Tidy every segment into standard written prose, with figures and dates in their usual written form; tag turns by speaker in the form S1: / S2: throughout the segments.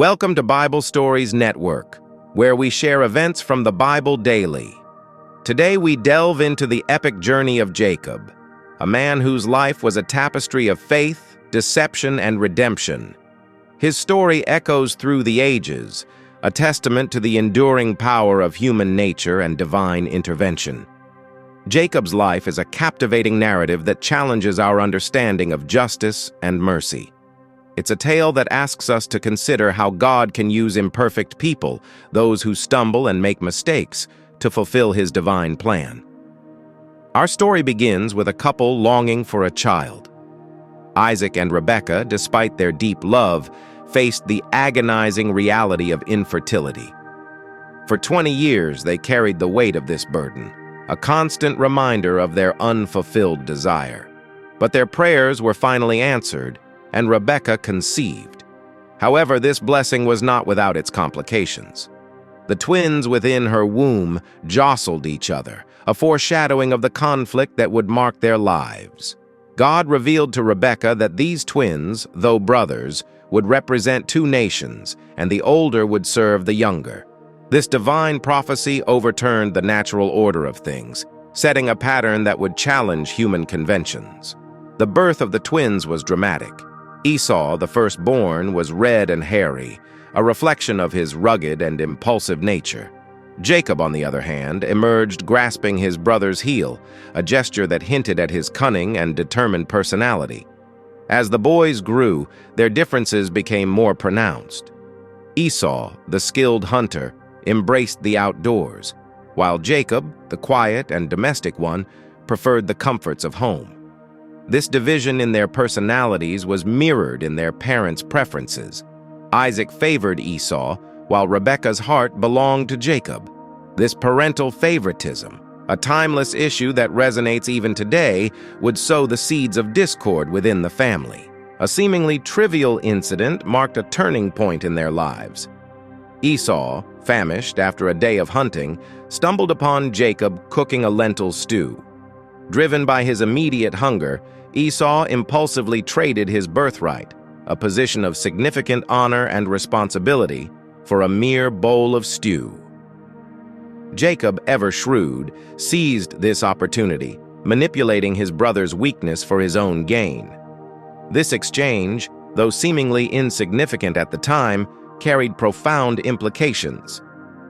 S1: Welcome to Bible Stories Network, where we share events from the Bible daily. Today we delve into the epic journey of Jacob, a man whose life was a tapestry of faith, deception, and redemption. His story echoes through the ages, a testament to the enduring power of human nature and divine intervention. Jacob's life is a captivating narrative that challenges our understanding of justice and mercy. It's a tale that asks us to consider how God can use imperfect people, those who stumble and make mistakes, to fulfill His divine plan. Our story begins with a couple longing for a child. Isaac and Rebekah, despite their deep love, faced the agonizing reality of infertility. For 20 years, they carried the weight of this burden, a constant reminder of their unfulfilled desire. But their prayers were finally answered, and Rebekah conceived. However, this blessing was not without its complications. The twins within her womb jostled each other, a foreshadowing of the conflict that would mark their lives. God revealed to Rebekah that these twins, though brothers, would represent two nations, and the older would serve the younger. This divine prophecy overturned the natural order of things, setting a pattern that would challenge human conventions. The birth of the twins was dramatic. Esau, the firstborn, was red and hairy, a reflection of his rugged and impulsive nature. Jacob, on the other hand, emerged grasping his brother's heel, a gesture that hinted at his cunning and determined personality. As the boys grew, their differences became more pronounced. Esau, the skilled hunter, embraced the outdoors, while Jacob, the quiet and domestic one, preferred the comforts of home. This division in their personalities was mirrored in their parents' preferences. Isaac favored Esau, while Rebekah's heart belonged to Jacob. This parental favoritism, a timeless issue that resonates even today, would sow the seeds of discord within the family. A seemingly trivial incident marked a turning point in their lives. Esau, famished after a day of hunting, stumbled upon Jacob cooking a lentil stew. Driven by his immediate hunger, Esau impulsively traded his birthright, a position of significant honor and responsibility, for a mere bowl of stew. Jacob, ever shrewd, seized this opportunity, manipulating his brother's weakness for his own gain. This exchange, though seemingly insignificant at the time, carried profound implications.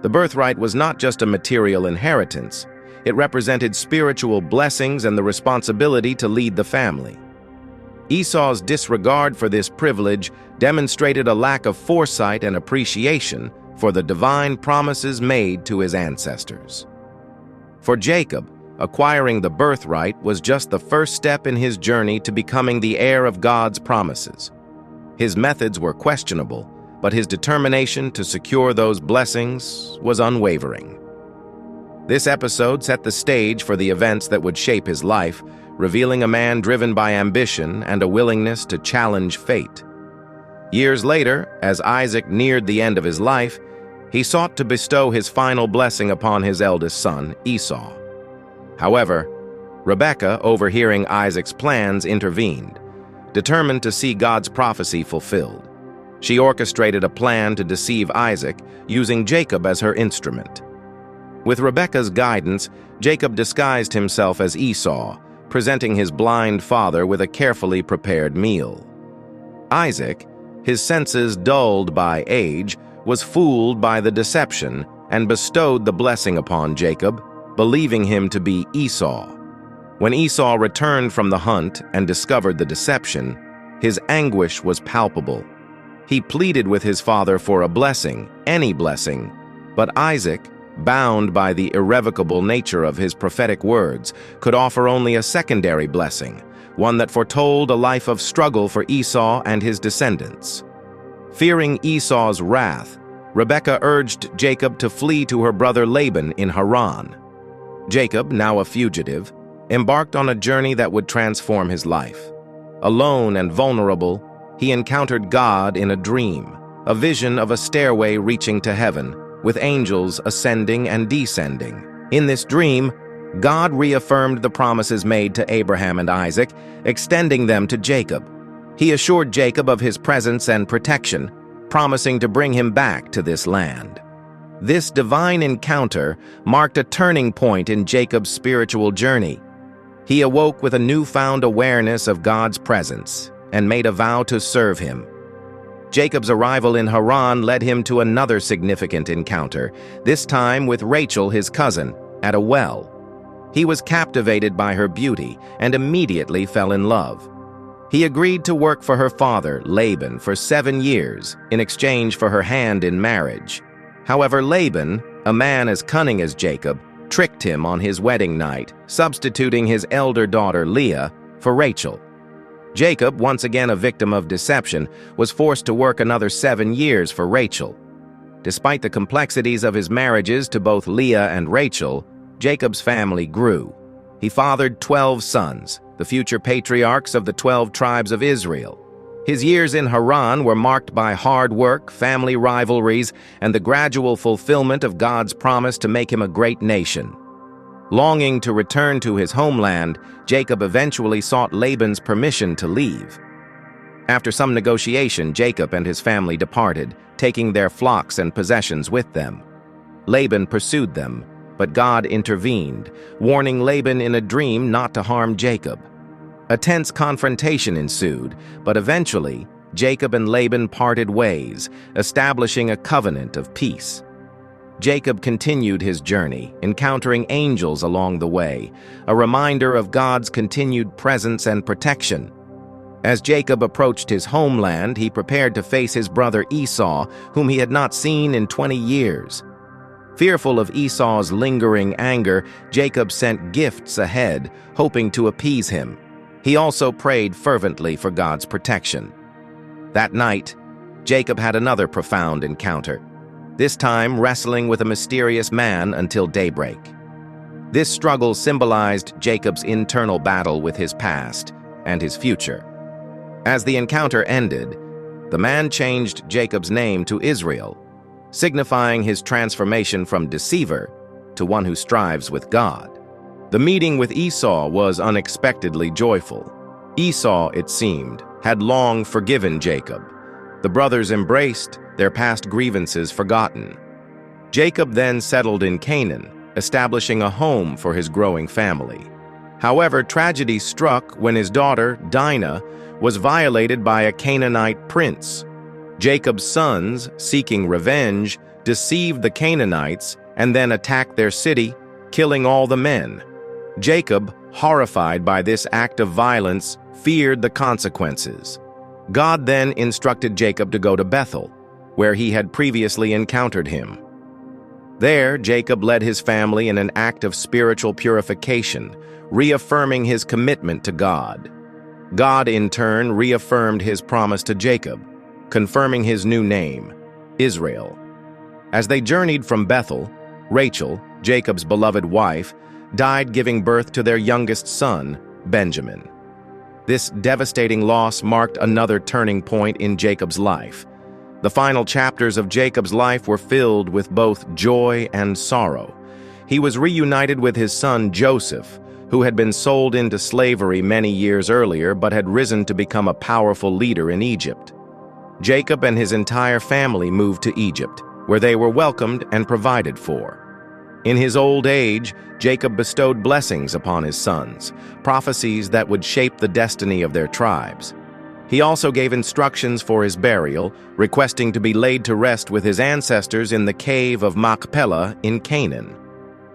S1: The birthright was not just a material inheritance. It represented spiritual blessings and the responsibility to lead the family. Esau's disregard for this privilege demonstrated a lack of foresight and appreciation for the divine promises made to his ancestors. For Jacob, acquiring the birthright was just the first step in his journey to becoming the heir of God's promises. His methods were questionable, but his determination to secure those blessings was unwavering. This episode set the stage for the events that would shape his life, revealing a man driven by ambition and a willingness to challenge fate. Years later, as Isaac neared the end of his life, he sought to bestow his final blessing upon his eldest son, Esau. However, Rebekah, overhearing Isaac's plans, intervened, determined to see God's prophecy fulfilled. She orchestrated a plan to deceive Isaac, using Jacob as her instrument. With Rebekah's guidance, Jacob disguised himself as Esau, presenting his blind father with a carefully prepared meal. Isaac, his senses dulled by age, was fooled by the deception and bestowed the blessing upon Jacob, believing him to be Esau. When Esau returned from the hunt and discovered the deception, his anguish was palpable. He pleaded with his father for a blessing, any blessing, but Isaac, bound by the irrevocable nature of his prophetic words, could offer only a secondary blessing, one that foretold a life of struggle for Esau and his descendants. Fearing Esau's wrath, Rebekah urged Jacob to flee to her brother Laban in Haran. Jacob, now a fugitive, embarked on a journey that would transform his life. Alone and vulnerable, he encountered God in a dream, a vision of a stairway reaching to heaven, with angels ascending and descending. In this dream, God reaffirmed the promises made to Abraham and Isaac, extending them to Jacob. He assured Jacob of his presence and protection, promising to bring him back to this land. This divine encounter marked a turning point in Jacob's spiritual journey. He awoke with a newfound awareness of God's presence and made a vow to serve him. Jacob's arrival in Haran led him to another significant encounter, this time with Rachel, his cousin, at a well. He was captivated by her beauty and immediately fell in love. He agreed to work for her father, Laban, for 7 years in exchange for her hand in marriage. However, Laban, a man as cunning as Jacob, tricked him on his wedding night, substituting his elder daughter, Leah, for Rachel. Jacob, once again a victim of deception, was forced to work another 7 years for Rachel. Despite the complexities of his marriages to both Leah and Rachel, Jacob's family grew. He fathered 12 sons, the future patriarchs of the 12 tribes of Israel. His years in Haran were marked by hard work, family rivalries, and the gradual fulfillment of God's promise to make him a great nation. Longing to return to his homeland, Jacob eventually sought Laban's permission to leave. After some negotiation, Jacob and his family departed, taking their flocks and possessions with them. Laban pursued them, but God intervened, warning Laban in a dream not to harm Jacob. A tense confrontation ensued, but eventually, Jacob and Laban parted ways, establishing a covenant of peace. Jacob continued his journey, encountering angels along the way, a reminder of God's continued presence and protection. As Jacob approached his homeland, he prepared to face his brother Esau, whom he had not seen in 20 years. Fearful of Esau's lingering anger, Jacob sent gifts ahead, hoping to appease him. He also prayed fervently for God's protection. That night, Jacob had another profound encounter, this time wrestling with a mysterious man until daybreak. This struggle symbolized Jacob's internal battle with his past and his future. As the encounter ended, the man changed Jacob's name to Israel, signifying his transformation from deceiver to one who strives with God. The meeting with Esau was unexpectedly joyful. Esau, it seemed, had long forgiven Jacob. The brothers embraced, their past grievances forgotten. Jacob then settled in Canaan, establishing a home for his growing family. However, tragedy struck when his daughter, Dinah, was violated by a Canaanite prince. Jacob's sons, seeking revenge, deceived the Canaanites and then attacked their city, killing all the men. Jacob, horrified by this act of violence, feared the consequences. God then instructed Jacob to go to Bethel, where he had previously encountered him. There, Jacob led his family in an act of spiritual purification, reaffirming his commitment to God. God, in turn, reaffirmed his promise to Jacob, confirming his new name, Israel. As they journeyed from Bethel, Rachel, Jacob's beloved wife, died giving birth to their youngest son, Benjamin. This devastating loss marked another turning point in Jacob's life. The final chapters of Jacob's life were filled with both joy and sorrow. He was reunited with his son Joseph, who had been sold into slavery many years earlier but had risen to become a powerful leader in Egypt. Jacob and his entire family moved to Egypt, where they were welcomed and provided for. In his old age, Jacob bestowed blessings upon his sons, prophecies that would shape the destiny of their tribes. He also gave instructions for his burial, requesting to be laid to rest with his ancestors in the cave of Machpelah in Canaan.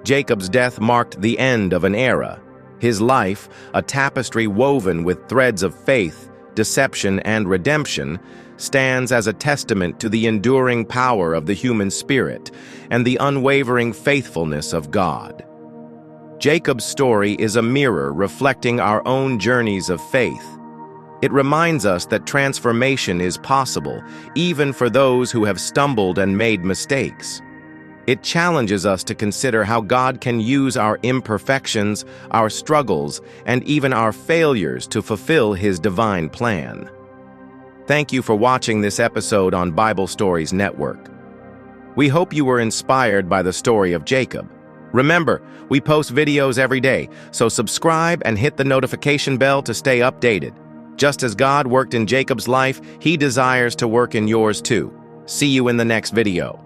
S1: Jacob's death marked the end of an era. His life, a tapestry woven with threads of faith, deception, and redemption, stands as a testament to the enduring power of the human spirit and the unwavering faithfulness of God. Jacob's story is a mirror reflecting our own journeys of faith. It reminds us that transformation is possible, even for those who have stumbled and made mistakes. It challenges us to consider how God can use our imperfections, our struggles, and even our failures to fulfill His divine plan. Thank you for watching this episode on Bible Stories Network. We hope you were inspired by the story of Jacob. Remember, we post videos every day, so subscribe and hit the notification bell to stay updated. Just as God worked in Jacob's life, He desires to work in yours too. See you in the next video.